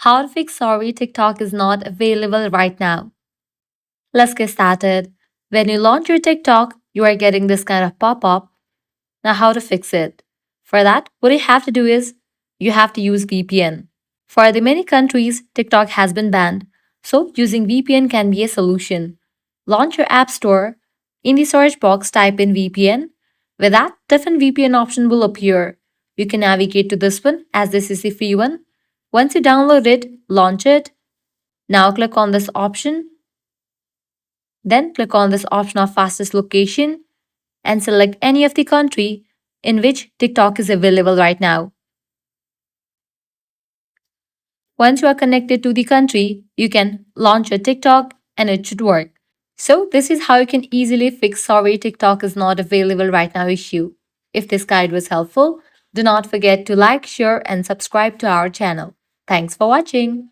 How to fix sorry TikTok is not available right now. Let's get started. When you launch your TikTok, you are getting this kind of pop up. Now, how to fix it? For that, what you have to do is you have to use VPN. For the many countries, TikTok has been banned, so using VPN can be a solution. Launch your app store. In the search box, type in VPN. With that, different VPN option will appear. You can navigate to this one as this is the free one. Once you download it, launch it. Now click on this option. Then click on this option of fastest location and select any of the country in which TikTok is available right now. Once you are connected to the country, you can launch your TikTok and it should work. So this is how you can easily fix sorry TikTok is not available right now issue. If this guide was helpful, do not forget to like, share and subscribe to our channel. Thanks for watching.